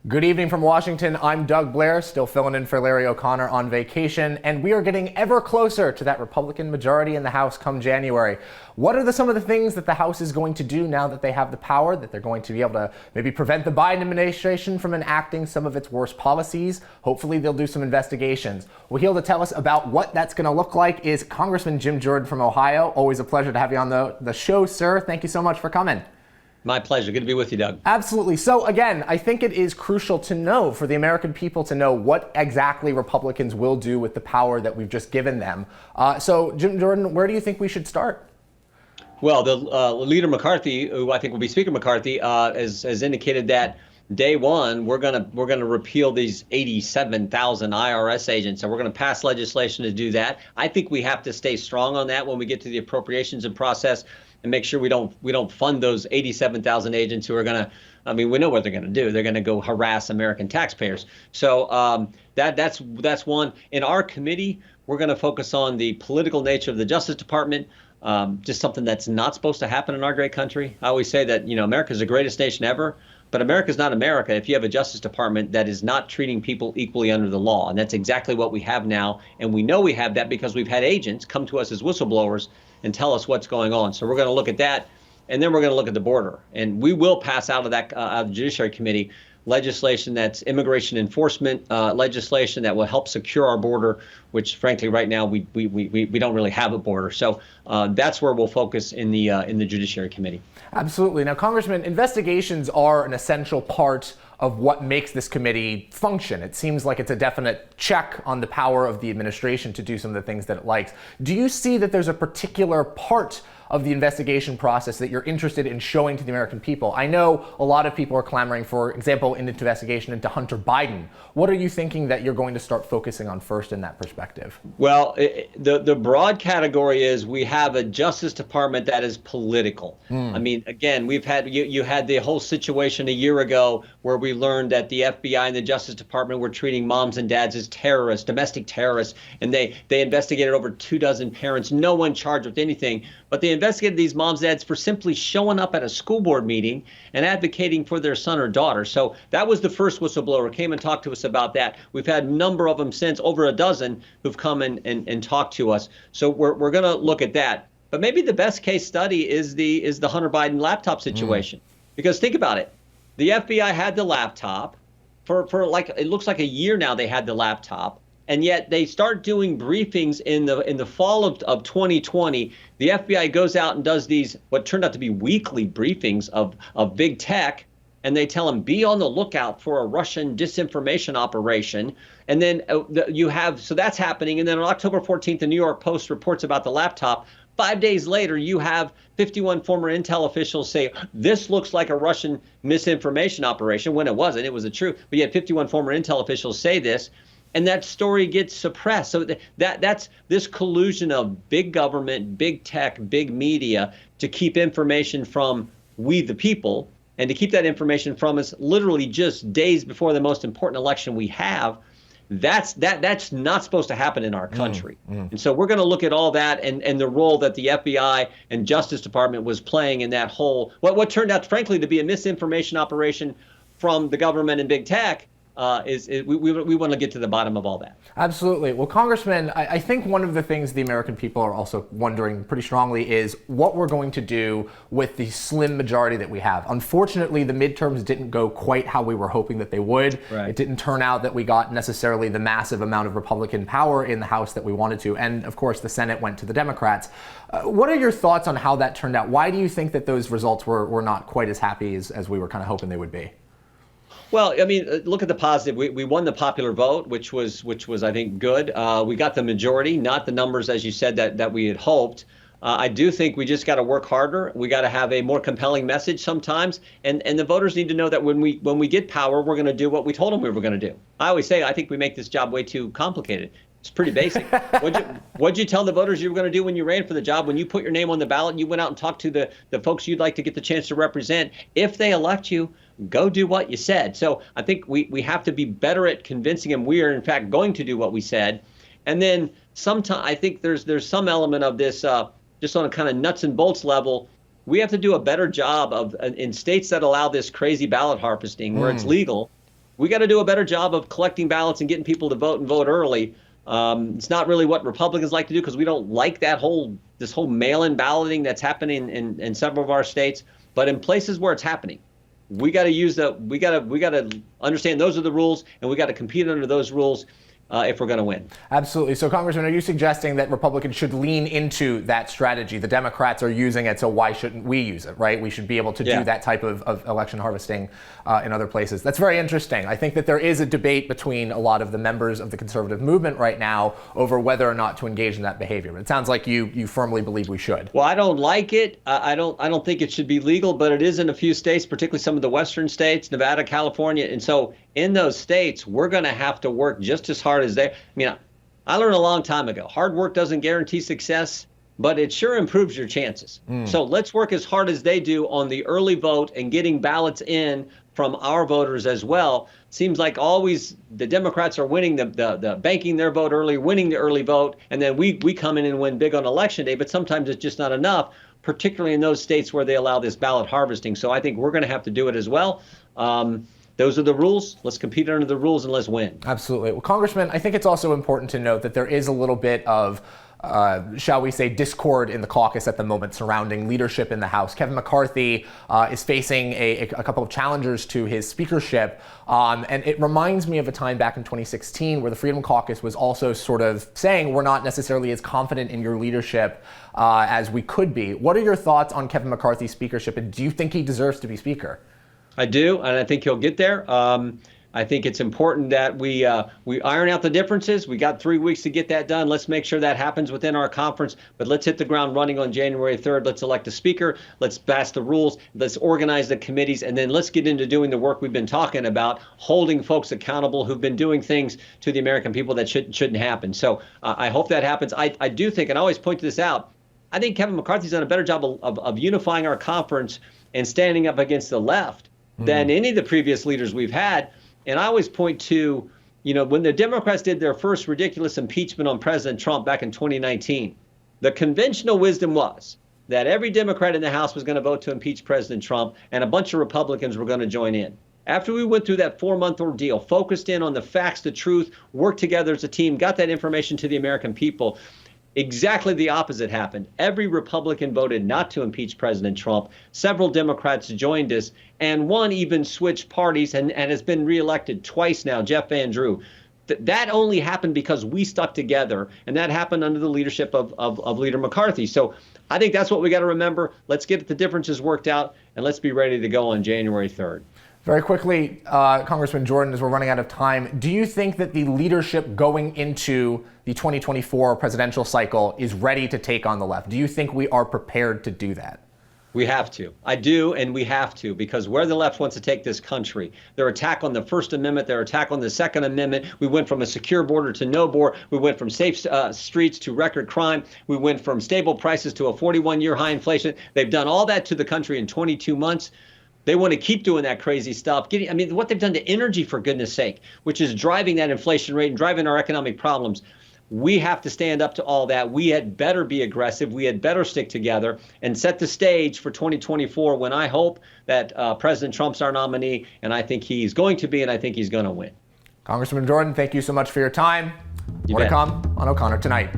Good evening from Washington. I'm Doug Blair, still filling in for Larry O'Connor on vacation, and we are getting ever closer to that Republican majority in the House come January. What are some of the things that the House is going to do now that they have the power, that they're going to be able to maybe prevent the Biden administration from enacting some of its worst policies? Hopefully they'll do some investigations. Well, here to tell us about what that's going to look like is Congressman Jim Jordan from Ohio. Always a pleasure to have you on the show, sir. Thank you so much for coming. My pleasure. Good to be with you, Doug. Absolutely. So again, I think it is crucial to know, for the American people to know what exactly Republicans will do with the power that we've just given them. So Jim Jordan, where do you think we should start? Well, the leader McCarthy, who I think will be Speaker McCarthy, has indicated that day one we're gonna repeal these 87,000 IRS agents, and we're gonna pass legislation to do that. I think we have to stay strong on that when we get to the appropriations and process, and make sure we don't fund those 87,000 agents who are gonna. I mean, we know what they're gonna do. They're gonna go harass American taxpayers. So that's one. In our committee, we're gonna focus on the political nature of the Justice Department. Just something that's not supposed to happen in our great country. I always say that, America's the greatest nation ever, but America's not America if you have a Justice Department that is not treating people equally under the law. And that's exactly what we have now. And we know we have that because we've had agents come to us as whistleblowers and tell us what's going on. So we're going to look at that. And then we're going to look at the border. And we will pass out of that out of the Judiciary Committee legislation that's immigration enforcement legislation that will help secure our border, which frankly right now we don't really have a border. So that's where we'll focus in the Judiciary Committee. Absolutely. Now, Congressman, investigations are an essential part of what makes this committee function. It seems like it's a definite check on the power of the administration to do some of the things that it likes. Do you see that there's a particular part of the investigation process that you're interested in showing to the American people? I know a lot of people are clamoring, for example, an investigation into Hunter Biden. What are you thinking that you're going to start focusing on first in that perspective? Well, the broad category is we have a Justice Department that is political. I mean, again, we've had you had the whole situation a year ago where we learned that the FBI and the Justice Department were treating moms and dads as terrorists, domestic terrorists, and they investigated over 24 parents, no one charged with anything. But they investigated these moms and dads for simply showing up at a school board meeting and advocating for their son or daughter. So that was the first whistleblower, came and talked to us about that. We've had a number of them since, over a dozen, who've come and talked to us. So we're going to look at that. But maybe the best case study is the Hunter Biden laptop situation. Because think about it. The FBI had the laptop for like, it looks like a year now they had the laptop. And yet they start doing briefings in the fall of 2020. The FBI goes out and does these, what turned out to be weekly briefings of big tech. And they tell them, be on the lookout for a Russian disinformation operation. And then so that's happening. And then on October 14th, the New York Post reports about the laptop. 5 days later, you have 51 former intel officials say, this looks like a Russian misinformation operation, when it wasn't. It was the truth. But you had 51 former intel officials say this. And that story gets suppressed. So that's this collusion of big government, big tech, big media to keep information from we the people, and to keep that information from us literally just days before the most important election we have. That's not supposed to happen in our country. And so we're going to look at all that and the role that the FBI and Justice Department was playing in that whole, what turned out, frankly, to be a misinformation operation from the government and big tech. We want to get to the bottom of all that. Absolutely. Well, Congressman, I think one of the things the American people are also wondering pretty strongly is what we're going to do with the slim majority that we have. Unfortunately, the midterms didn't go quite how we were hoping that they would. Right. It didn't turn out that we got necessarily the massive amount of Republican power in the House that we wanted to. And of course, the Senate went to the Democrats. What are your thoughts on how that turned out? Why do you think that those results were not quite as happy as we were kind of hoping they would be? Well, I mean, look at the positive. We won the popular vote, which was I think good. We got the majority, not the numbers, as you said, that we had hoped. I do think we just got to work harder. We got to have a more compelling message sometimes, and the voters need to know that when we get power, we're going to do what we told them we were going to do. I always say I think we make this job way too complicated. It's pretty basic. What'd you tell the voters you were going to do when you ran for the job? When you put your name on the ballot, you went out and talked to the folks you'd like to get the chance to represent. If they elect you, go do what you said. So I think we have to be better at convincing them we are, in fact, going to do what we said. And then sometimes I think there's some element of this, just on a kind of nuts and bolts level, we have to do a better job of in states that allow this crazy ballot harvesting where it's legal. we got to do a better job of collecting ballots and getting people to vote and vote early. It's not really what Republicans like to do because we don't like this whole mail-in balloting that's happening in several of our states. But in places where it's happening, we got to understand those are the rules, and we got to compete under those rules if we're going to win. Absolutely. So, Congressman, are you suggesting that Republicans should lean into that strategy? The Democrats are using it, so why shouldn't we use it, right? We should be able to do that type of election harvesting in other places. That's very interesting. I think that there is a debate between a lot of the members of the conservative movement right now over whether or not to engage in that behavior. But it sounds like you firmly believe we should. Well, I don't like it. I don't think it should be legal, but it is in a few states, particularly some of the western states, Nevada, California. And so in those states, we're going to have to work just as hard as they. I mean, I learned a long time ago, hard work doesn't guarantee success, but it sure improves your chances. So let's work as hard as they do on the early vote and getting ballots in from our voters as well. Seems like always the Democrats are winning the banking their vote early, winning the early vote, and then we come in and win big on election day, but sometimes it's just not enough, particularly in those states where they allow this ballot harvesting. So I think we're going to have to do it as well. Those are the rules. Let's compete under the rules and let's win. Absolutely. Well, Congressman, I think it's also important to note that there is a little bit of, shall we say, discord in the caucus at the moment surrounding leadership in the House. Kevin McCarthy is facing a couple of challengers to his speakership. And it reminds me of a time back in 2016 where the Freedom Caucus was also sort of saying we're not necessarily as confident in your leadership as we could be. What are your thoughts on Kevin McCarthy's speakership, and do you think he deserves to be Speaker? I do, and I think he'll get there. I think it's important that we iron out the differences. We got 3 weeks to get that done. Let's make sure that happens within our conference. But let's hit the ground running on January 3rd. Let's elect a speaker. Let's pass the rules. Let's organize the committees. And then let's get into doing the work we've been talking about, holding folks accountable who've been doing things to the American people that shouldn't happen. So I hope that happens. I do think, and I always point this out, I think Kevin McCarthy's done a better job of unifying our conference and standing up against the left than any of the previous leaders we've had. And I always point to, when the Democrats did their first ridiculous impeachment on President Trump back in 2019, the conventional wisdom was that every Democrat in the House was going to vote to impeach President Trump and a bunch of Republicans were going to join in. After we went through that 4-month ordeal, focused in on the facts, the truth, worked together as a team, got that information to the American people, exactly the opposite happened. Every Republican voted not to impeach President Trump. Several Democrats joined us, and one even switched parties and has been reelected twice now, Jeff Van Drew. That only happened because we stuck together, and that happened under the leadership of Leader McCarthy. So I think that's what we got to remember. Let's get the differences worked out, and let's be ready to go on January 3rd. Very quickly, Congressman Jordan, as we're running out of time, do you think that the leadership going into the 2024 presidential cycle is ready to take on the left? Do you think we are prepared to do that? We have to. I do, and we have to, because where the left wants to take this country, their attack on the First Amendment, their attack on the Second Amendment, we went from a secure border to no border. We went from safe streets to record crime. We went from stable prices to a 41-year high inflation. They've done all that to the country in 22 months. They want to keep doing that crazy stuff. What they've done to energy, for goodness sake, which is driving that inflation rate and driving our economic problems. We have to stand up to all that. We had better be aggressive. We had better stick together and set the stage for 2024 when I hope that President Trump's our nominee, and I think he's going to be, and I think he's going to win. Congressman Jordan, thank you so much for your time. More to come on O'Connor Tonight.